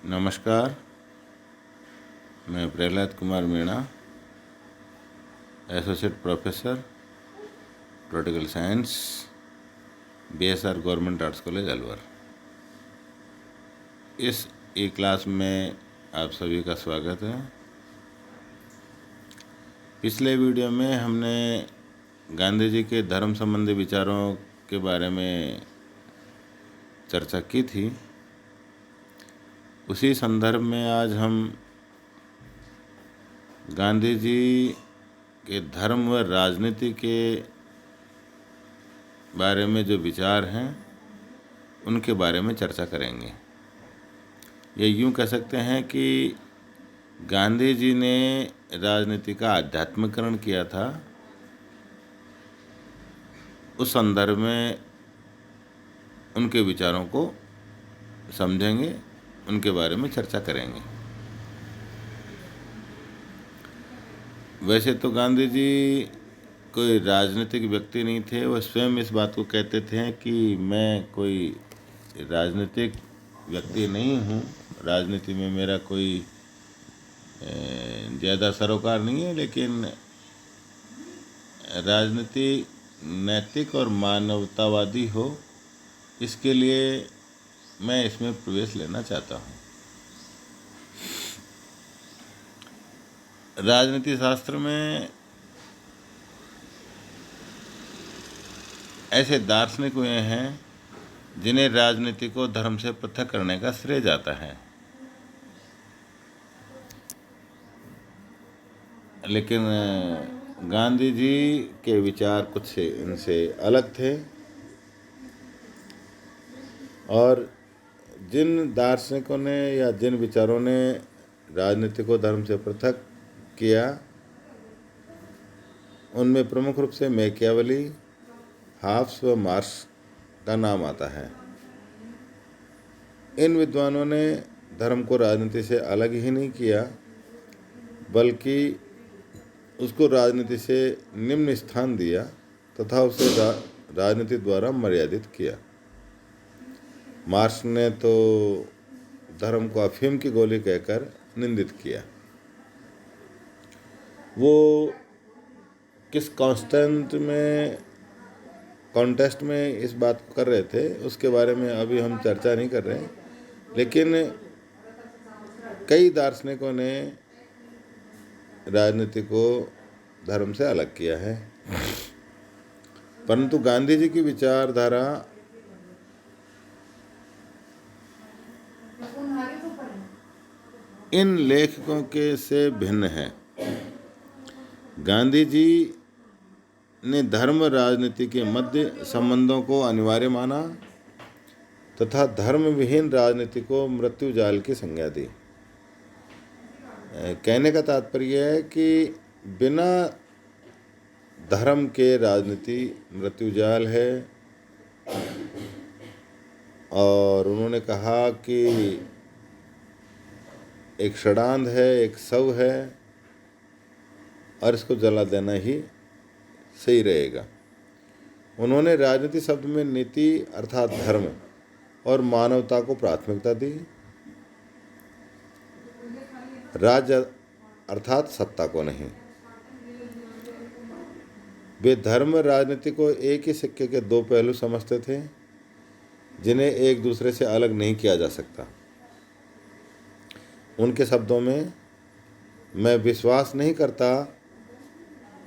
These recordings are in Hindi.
नमस्कार, मैं Prahlad Kumar Meena, associate professor political science, BSR government arts college Alwar. इस ई क्लास में आप सभी का स्वागत है। पिछले वीडियो में हमने गांधी जी के धर्म संबंधी विचारों के बारे में चर्चा की थी। उसी संदर्भ में आज हम गांधी जी के धर्म व राजनीति के बारे में जो विचार हैं उनके बारे में चर्चा करेंगे। ये यूँ कह सकते हैं कि गांधी जी ने राजनीति का आध्यात्मिकरण किया था। उस संदर्भ में उनके विचारों को समझेंगे, उनके बारे में चर्चा करेंगे। वैसे तो गांधी जी कोई राजनीतिक व्यक्ति नहीं थे। वह स्वयं इस बात को कहते थे कि मैं कोई राजनीतिक व्यक्ति नहीं हूँ, राजनीति में मेरा कोई ज़्यादा सरोकार नहीं है, लेकिन राजनीति नैतिक और मानवतावादी हो, इसके लिए मैं इसमें प्रवेश लेना चाहता हूँ। राजनीति शास्त्र में ऐसे दार्शनिक हुए हैं जिन्हें राजनीति को धर्म से पृथक करने का श्रेय जाता है, लेकिन गांधी जी के विचार कुछ इनसे अलग थे। और जिन दार्शनिकों ने या जिन विचारों ने राजनीति को धर्म से पृथक किया, उनमें प्रमुख रूप से मैकियावेली, हाब्स व मार्क्स का नाम आता है। इन विद्वानों ने धर्म को राजनीति से अलग ही नहीं किया, बल्कि उसको राजनीति से निम्न स्थान दिया तथा उसे राजनीति द्वारा मर्यादित किया। मार्क्स ने तो धर्म को अफीम की गोली कहकर निंदित किया। वो किस कॉन्टेस्ट में इस बात को कर रहे थे, उसके बारे में अभी हम चर्चा नहीं कर रहे हैं, लेकिन कई दार्शनिकों ने राजनीति को धर्म से अलग किया है। परंतु गांधी जी की विचारधारा इन लेखकों के से भिन्न है। गांधी जी ने धर्म राजनीति के मध्य संबंधों को अनिवार्य माना तथा धर्म विहीन राजनीति को मृत्यु जाल की संज्ञा दी। कहने का तात्पर्य है कि बिना धर्म के राजनीति मृत्यु जाल है। और उन्होंने कहा कि एक षडांध है, एक शव है, और इसको जला देना ही सही रहेगा। उन्होंने राजनीति शब्द में नीति अर्थात धर्म और मानवता को प्राथमिकता दी, राज्य अर्थात सत्ता को नहीं। वे धर्म राजनीति को एक ही सिक्के के दो पहलू समझते थे, जिन्हें एक दूसरे से अलग नहीं किया जा सकता। उनके शब्दों में, मैं विश्वास नहीं करता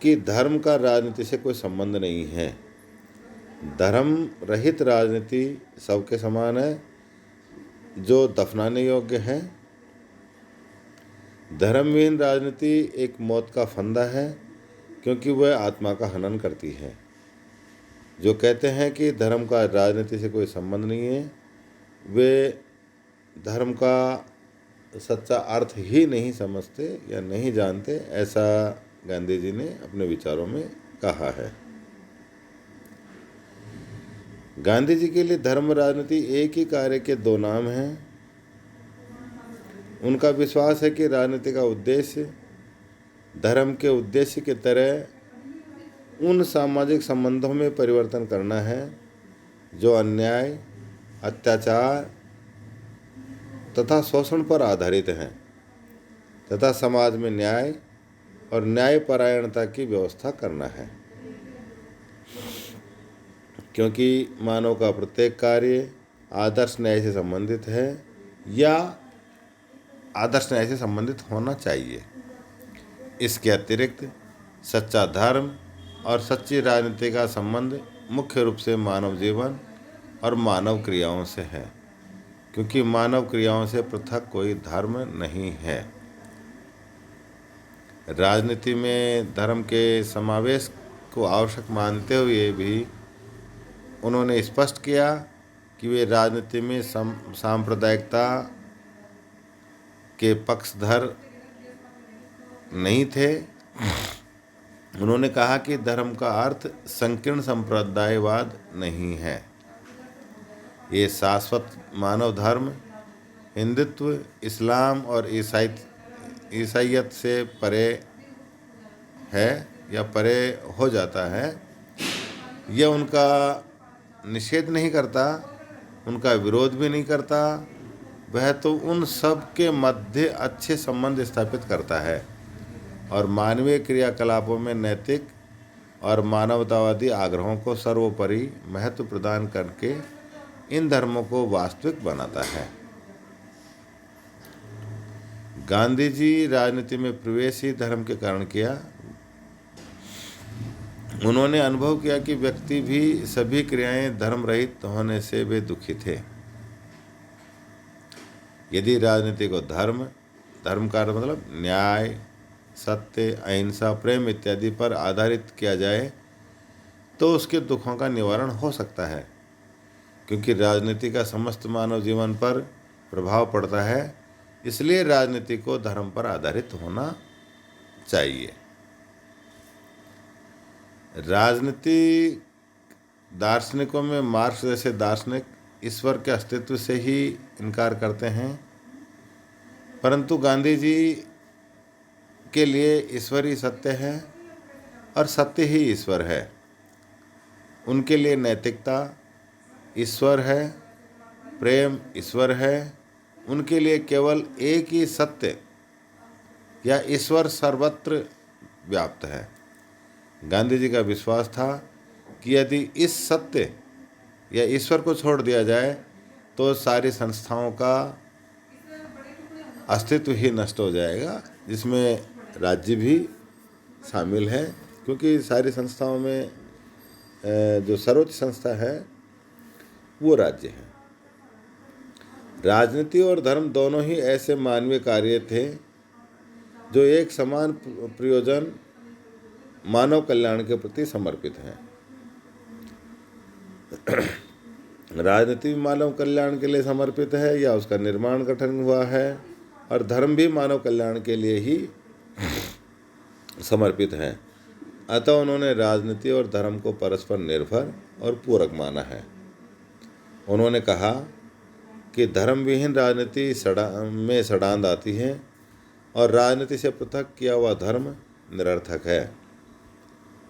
कि धर्म का राजनीति से कोई संबंध नहीं है। धर्म रहित राजनीति सबके समान है, जो दफनाने योग्य है। धर्मविहीन राजनीति एक मौत का फंदा है, क्योंकि वह आत्मा का हनन करती है। जो कहते हैं कि धर्म का राजनीति से कोई संबंध नहीं है, वे धर्म का सच्चा अर्थ ही नहीं समझते या नहीं जानते, ऐसा गांधी जी ने अपने विचारों में कहा है। गांधी जी के लिए धर्म राजनीति एक ही कार्य के दो नाम हैं। उनका विश्वास है कि राजनीति का उद्देश्य धर्म के उद्देश्य की तरह उन सामाजिक संबंधों में परिवर्तन करना है जो अन्याय, अत्याचार तथा शोषण पर आधारित हैं तथा समाज में न्याय और न्यायपरायणता की व्यवस्था करना है, क्योंकि मानव का प्रत्येक कार्य आदर्श न्याय से संबंधित है या आदर्श न्याय से संबंधित होना चाहिए। इसके अतिरिक्त सच्चा धर्म और सच्ची राजनीति का संबंध मुख्य रूप से मानव जीवन और मानव क्रियाओं से है, क्योंकि मानव क्रियाओं से पृथक कोई धर्म नहीं है। राजनीति में धर्म के समावेश को आवश्यक मानते हुए भी उन्होंने स्पष्ट किया कि वे राजनीति में सांप्रदायिकता के पक्षधर नहीं थे। उन्होंने कहा कि धर्म का अर्थ संकीर्ण संप्रदायवाद नहीं है। ये शाश्वत मानव धर्म हिंदुत्व, इस्लाम और ईसाईयत से परे है या परे हो जाता है। यह उनका निषेध नहीं करता, उनका विरोध भी नहीं करता, वह तो उन सब के मध्य अच्छे संबंध स्थापित करता है और मानवीय क्रियाकलापों में नैतिक और मानवतावादी आग्रहों को सर्वोपरि महत्व प्रदान करके इन धर्मों को वास्तविक बनाता है। गांधी जी राजनीति में प्रवेश ही धर्म के कारण किया। उन्होंने अनुभव किया कि व्यक्ति भी सभी क्रियाएं धर्म रहित होने से वे दुखी थे। यदि राजनीति को धर्म का मतलब न्याय, सत्य, अहिंसा, प्रेम इत्यादि पर आधारित किया जाए तो उसके दुखों का निवारण हो सकता है, क्योंकि राजनीति का समस्त मानव जीवन पर प्रभाव पड़ता है। इसलिए राजनीति को धर्म पर आधारित होना चाहिए। राजनीति दार्शनिकों में मार्क्स जैसे दार्शनिक ईश्वर के अस्तित्व से ही इनकार करते हैं, परंतु गांधी जी के लिए ईश्वर ही सत्य है और सत्य ही ईश्वर है। उनके लिए नैतिकता ईश्वर है, प्रेम ईश्वर है। उनके लिए केवल एक ही सत्य या ईश्वर सर्वत्र व्याप्त है। गांधी जी का विश्वास था कि यदि इस सत्य या ईश्वर को छोड़ दिया जाए तो सारी संस्थाओं का अस्तित्व ही नष्ट हो जाएगा, जिसमें राज्य भी शामिल है, क्योंकि सारी संस्थाओं में जो सर्वोच्च संस्था है वो राज्य है। राजनीति और धर्म दोनों ही ऐसे मानवीय कार्य थे जो एक समान प्रयोजन मानव कल्याण के प्रति समर्पित हैं। राजनीति भी मानव कल्याण के लिए समर्पित है या उसका निर्माण गठन हुआ है, और धर्म भी मानव कल्याण के लिए ही समर्पित है। अतः उन्होंने राजनीति और धर्म को परस्पर निर्भर और पूरक माना है। उन्होंने कहा कि धर्म विहीन राजनीति में सड़ांध आती है और राजनीति से पृथक किया हुआ धर्म निरर्थक है।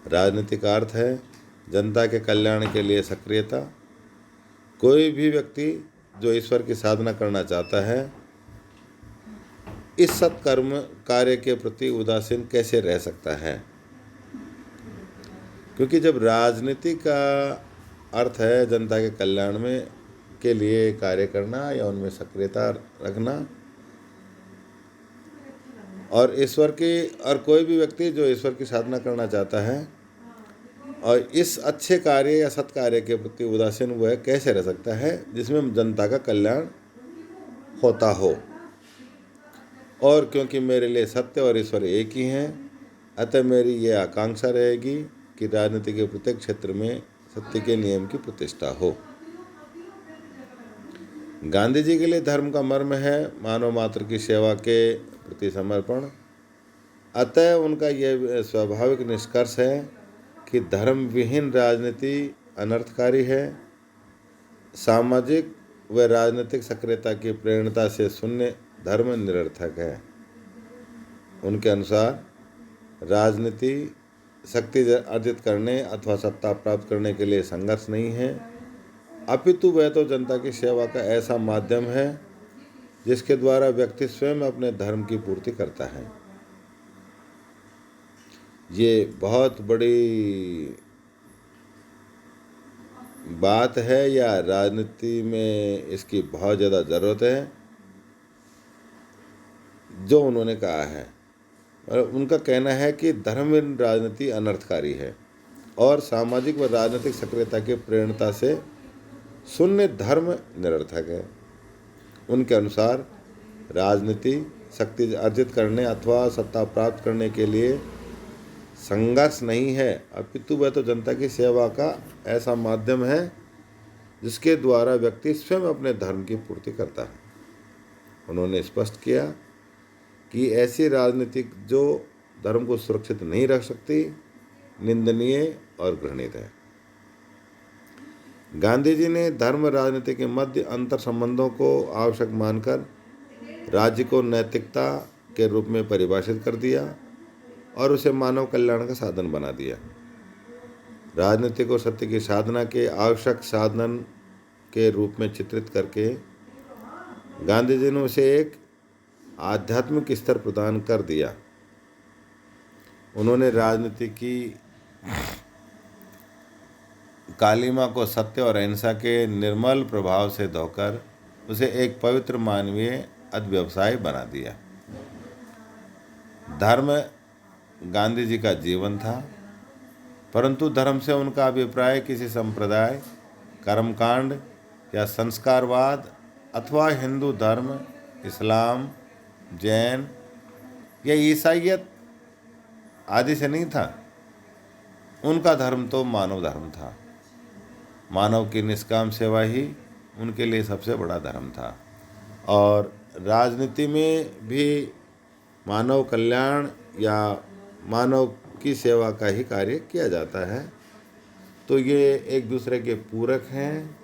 राजनीति का अर्थ है जनता के कल्याण के लिए सक्रियता। कोई भी व्यक्ति जो ईश्वर की साधना करना चाहता है इस सत्कर्म कार्य के प्रति उदासीन कैसे रह सकता है? क्योंकि जब राजनीति का अर्थ है जनता के कल्याण में के लिए कार्य करना या उनमें सक्रियता रखना, और कोई भी व्यक्ति जो ईश्वर की साधना करना चाहता है और इस अच्छे कार्य या सत्कार्य के प्रति उदासीन वह कैसे रह सकता है जिसमें जनता का कल्याण होता हो। और क्योंकि मेरे लिए सत्य और ईश्वर एक ही हैं, अतः मेरी यह आकांक्षा रहेगी कि राजनीति के प्रत्येक क्षेत्र में सत्य के नियम की प्रतिष्ठा हो। गांधी जी के लिए धर्म का मर्म है मानव मात्र की सेवा के प्रति समर्पण। अतः उनका यह स्वाभाविक निष्कर्ष है कि धर्म विहीन राजनीति अनर्थकारी है। सामाजिक व राजनीतिक सक्रियता की प्रेरणा से शून्य धर्म निरर्थक है। उनके अनुसार राजनीति शक्ति अर्जित करने अथवा सत्ता प्राप्त करने के लिए संघर्ष नहीं है, अपितु वह तो जनता की सेवा का ऐसा माध्यम है जिसके द्वारा व्यक्ति स्वयं अपने धर्म की पूर्ति करता है। ये बहुत बड़ी बात है या राजनीति में इसकी बहुत ज़्यादा ज़रूरत है जो उन्होंने कहा है। और उनका कहना है कि धर्म बिन राजनीति अनर्थकारी है और सामाजिक व राजनीतिक सक्रियता की प्रेरणा से शून्य धर्म निरर्थक है। उनके अनुसार राजनीति शक्ति अर्जित करने अथवा सत्ता प्राप्त करने के लिए संघर्ष नहीं है, अपितु वह तो जनता की सेवा का ऐसा माध्यम है जिसके द्वारा व्यक्ति स्वयं अपने धर्म की पूर्ति करता है। उन्होंने स्पष्ट किया कि ऐसी राजनीति जो धर्म को सुरक्षित नहीं रख सकती निंदनीय और घृणित है। गांधी जी ने धर्म राजनीति के मध्य अंतर संबंधों को आवश्यक मानकर राज्य को नैतिकता के रूप में परिभाषित कर दिया और उसे मानव कल्याण का साधन बना दिया। राजनीति को सत्य की साधना के आवश्यक साधन के रूप में चित्रित करके गांधी जी ने उसे एक आध्यात्मिक स्तर प्रदान कर दिया। उन्होंने राजनीति की कालिमा को सत्य और अहिंसा के निर्मल प्रभाव से धोकर उसे एक पवित्र मानवीय अध्यवसाय बना दिया। धर्म गांधी जी का जीवन था, परंतु धर्म से उनका अभिप्राय किसी संप्रदाय, कर्मकांड या संस्कारवाद अथवा हिंदू धर्म, इस्लाम, जैन या ईसाईयत आदि से नहीं था। उनका धर्म तो मानव धर्म था। मानव की निष्काम सेवा ही उनके लिए सबसे बड़ा धर्म था और राजनीति में भी मानव कल्याण या मानव की सेवा का ही कार्य किया जाता है। तो ये एक दूसरे के पूरक हैं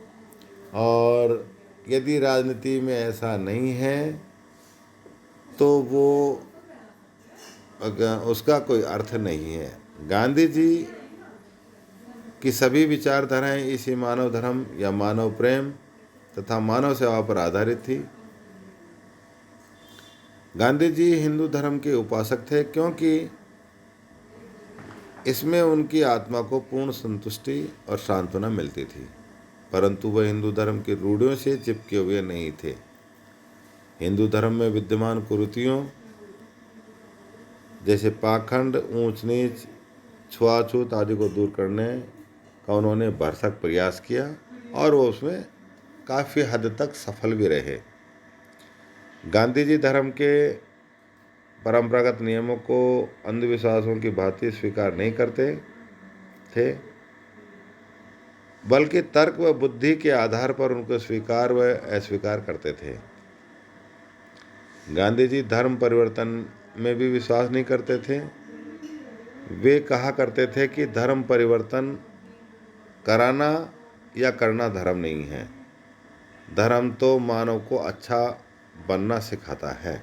और यदि राजनीति में ऐसा नहीं है तो वो उसका कोई अर्थ नहीं है। गांधी जी की सभी विचारधाराएं इसी मानव धर्म या मानव प्रेम तथा मानव सेवा पर आधारित थी। गांधी जी हिंदू धर्म के उपासक थे क्योंकि इसमें उनकी आत्मा को पूर्ण संतुष्टि और सांत्वना मिलती थी, परंतु वह हिंदू धर्म की रूढ़ियों से चिपके हुए नहीं थे। हिंदू धर्म में विद्यमान कुरीतियों जैसे पाखंड, ऊंच नीच, छुआछूत आदि को दूर करने का उन्होंने भरसक प्रयास किया और वो उसमें काफ़ी हद तक सफल भी रहे। गांधी जी धर्म के परंपरागत नियमों को अंधविश्वासों की भांति स्वीकार नहीं करते थे, बल्कि तर्क व बुद्धि के आधार पर उनको स्वीकार व अस्वीकार करते थे। गांधी जी धर्म परिवर्तन में भी विश्वास नहीं करते थे। वे कहा करते थे कि धर्म परिवर्तन कराना या करना धर्म नहीं है, धर्म तो मानव को अच्छा बनना सिखाता है।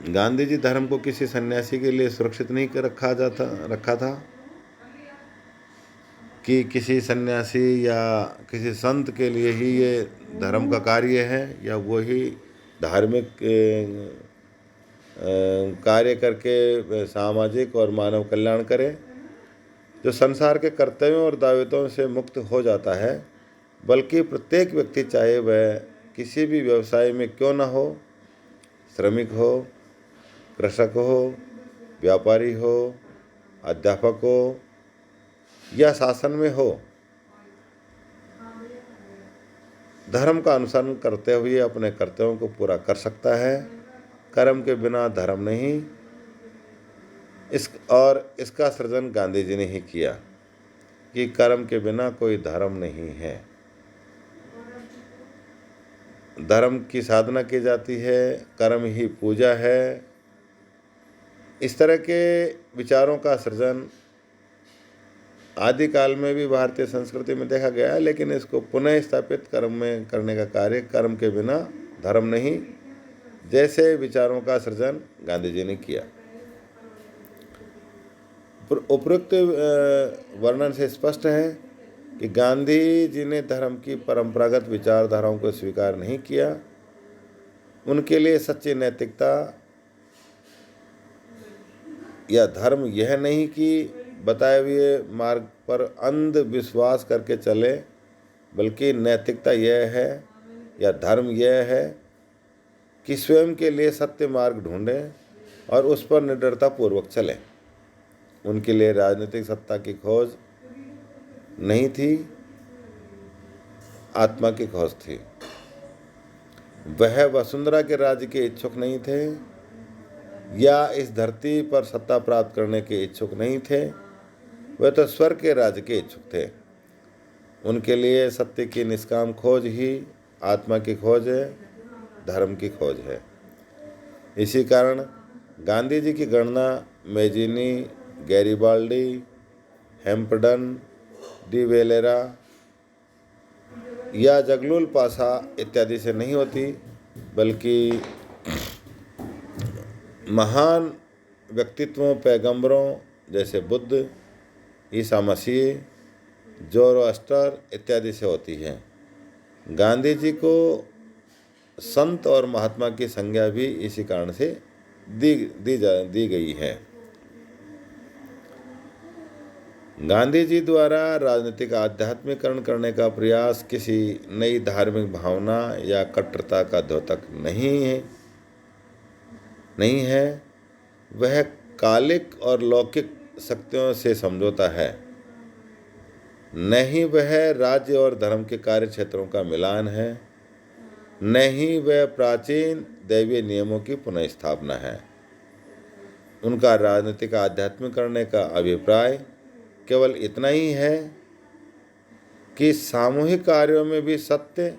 गांधी जी धर्म को किसी सन्यासी के लिए सुरक्षित नहीं रखा था कि किसी सन्यासी या किसी संत के लिए ही ये धर्म का कार्य है या वो ही धार्मिक कार्य करके सामाजिक और मानव कल्याण करे, जो संसार के कर्तव्यों और दायित्वों से मुक्त हो जाता है, बल्कि प्रत्येक व्यक्ति चाहे वह किसी भी व्यवसाय में क्यों न हो, श्रमिक हो, कृषक हो, व्यापारी हो, अध्यापक हो या शासन में हो, धर्म का अनुसरण करते हुए अपने कर्तव्यों को पूरा कर सकता है। कर्म के बिना धर्म नहीं, इसका सृजन गांधी जी ने ही किया कि कर्म के बिना कोई धर्म नहीं है। धर्म की साधना की जाती है, कर्म ही पूजा है। इस तरह के विचारों का सृजन आदिकाल में भी भारतीय संस्कृति में देखा गया है, लेकिन इसको पुनः स्थापित कर्म में करने का कार्य कर्म के बिना धर्म नहीं जैसे विचारों का सृजन गांधी जी ने किया। उपरोक्त वर्णन से स्पष्ट है कि गांधी जी ने धर्म की परंपरागत विचारधाराओं को स्वीकार नहीं किया। उनके लिए सच्ची नैतिकता या धर्म यह नहीं कि बताए हुए मार्ग पर अंधविश्वास करके चले, बल्कि नैतिकता यह है या धर्म यह है कि स्वयं के लिए सत्य मार्ग ढूंढें और उस पर निडरतापूर्वक चलें। उनके लिए राजनीतिक सत्ता की खोज नहीं थी, आत्मा की खोज थी। वह वसुंधरा के राज्य के इच्छुक नहीं थे या इस धरती पर सत्ता प्राप्त करने के इच्छुक नहीं थे, वह तो स्वर्ग के राज्य के इच्छुक थे। उनके लिए सत्य की निष्काम खोज ही आत्मा की खोज है, धर्म की खोज है। इसी कारण गांधी जी की गणना मेजिनी, गैरिबाल्डी, हेम्पडन, डी वेलेरा या जगलुल पासा इत्यादि से नहीं होती, बल्कि महान व्यक्तित्वों, पैगंबरों जैसे बुद्ध, ईसा मसीह, जोरोस्टर इत्यादि से होती है। गांधी जी को संत और महात्मा की संज्ञा भी इसी कारण से दी गई है। गांधी जी द्वारा राजनीतिक आध्यात्मिकरण करने का प्रयास किसी नई धार्मिक भावना या कट्टरता का द्योतक नहीं है। वह कालिक और लौकिक शक्तियों से समझौता है, न ही वह राज्य और धर्म के कार्य क्षेत्रों का मिलान है, न ही वह प्राचीन दैवीय नियमों की पुनः स्थापना है। उनका राजनीतिक आध्यात्मिक करने का अभिप्राय केवल इतना ही है कि सामूहिक कार्यों में भी सत्य,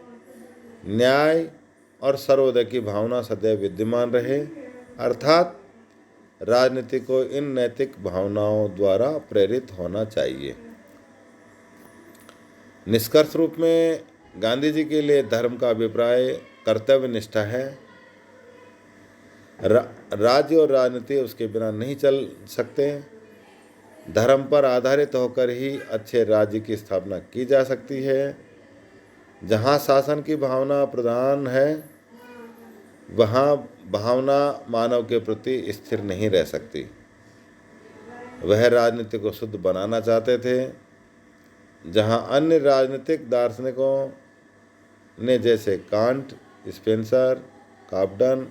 न्याय और सर्वोदय की भावना सदैव विद्यमान रहे, अर्थात राजनीति को इन नैतिक भावनाओं द्वारा प्रेरित होना चाहिए। निष्कर्ष रूप में गांधी जी के लिए धर्म का अभिप्राय कर्तव्य निष्ठा है। राज्य और राजनीति उसके बिना नहीं चल सकते। धर्म पर आधारित होकर ही अच्छे राज्य की स्थापना की जा सकती है। जहाँ शासन की भावना प्रधान है, वहाँ भावना मानव के प्रति स्थिर नहीं रह सकती। वह राजनीति को शुद्ध बनाना चाहते थे। जहाँ अन्य राजनीतिक दार्शनिकों ने जैसे कांट, स्पेंसर, काब्डन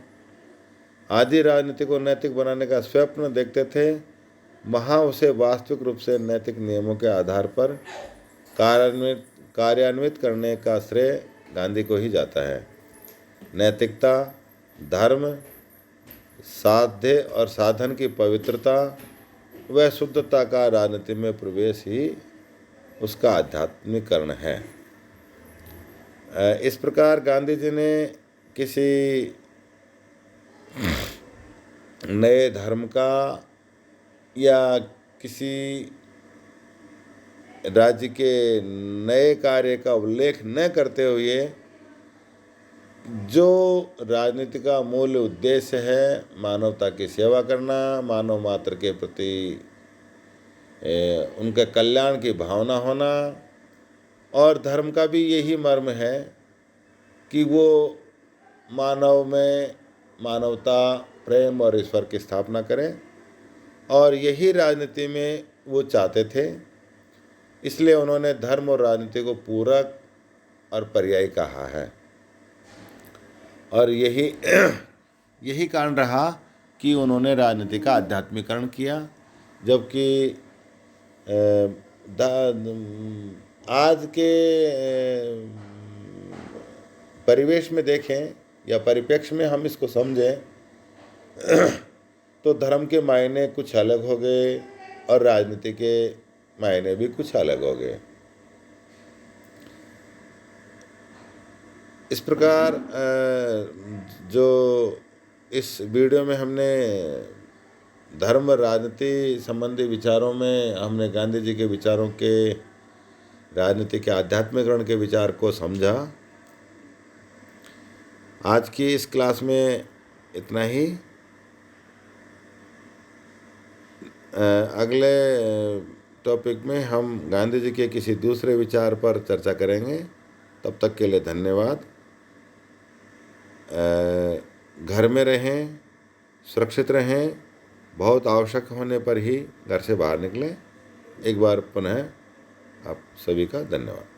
आदि राजनीति को नैतिक बनाने का स्वप्न देखते थे, वहाँ उसे वास्तविक रूप से नैतिक नियमों के आधार पर कार्यान्वित करने का श्रेय गांधी को ही जाता है। नैतिकता, धर्म, साध्य और साधन की पवित्रता व शुद्धता का राजनीति में प्रवेश ही उसका आध्यात्मिकरण है। इस प्रकार गांधी जी ने किसी नए धर्म का या किसी राज्य के नए कार्य का उल्लेख न करते हुए जो राजनीति का मूल उद्देश्य है, मानवता की सेवा करना, मानव मात्र के प्रति उनके कल्याण की भावना होना, और धर्म का भी यही मर्म है कि वो मानव में मानवता, प्रेम और ईश्वर की स्थापना करें, और यही राजनीति में वो चाहते थे। इसलिए उन्होंने धर्म और राजनीति को पूरक और पर्यायी कहा है। और यही कारण रहा कि उन्होंने राजनीति का आध्यात्मिकरण किया। जबकि आज के परिवेश में देखें या परिप्रेक्ष्य में हम इसको समझें तो धर्म के मायने कुछ अलग हो गए और राजनीति के मायने भी कुछ अलग हो गए। इस प्रकार जो इस वीडियो में हमने धर्म राजनीति संबंधी विचारों में हमने गांधी जी के विचारों के राजनीति के आध्यात्मिकरण के विचार को समझा। आज की इस क्लास में इतना ही। अगले टॉपिक में हम गांधी जी के किसी दूसरे विचार पर चर्चा करेंगे। तब तक के लिए धन्यवाद। घर में रहें, सुरक्षित रहें, बहुत आवश्यक होने पर ही घर से बाहर निकलें। एक बार पुनः आप सभी का धन्यवाद।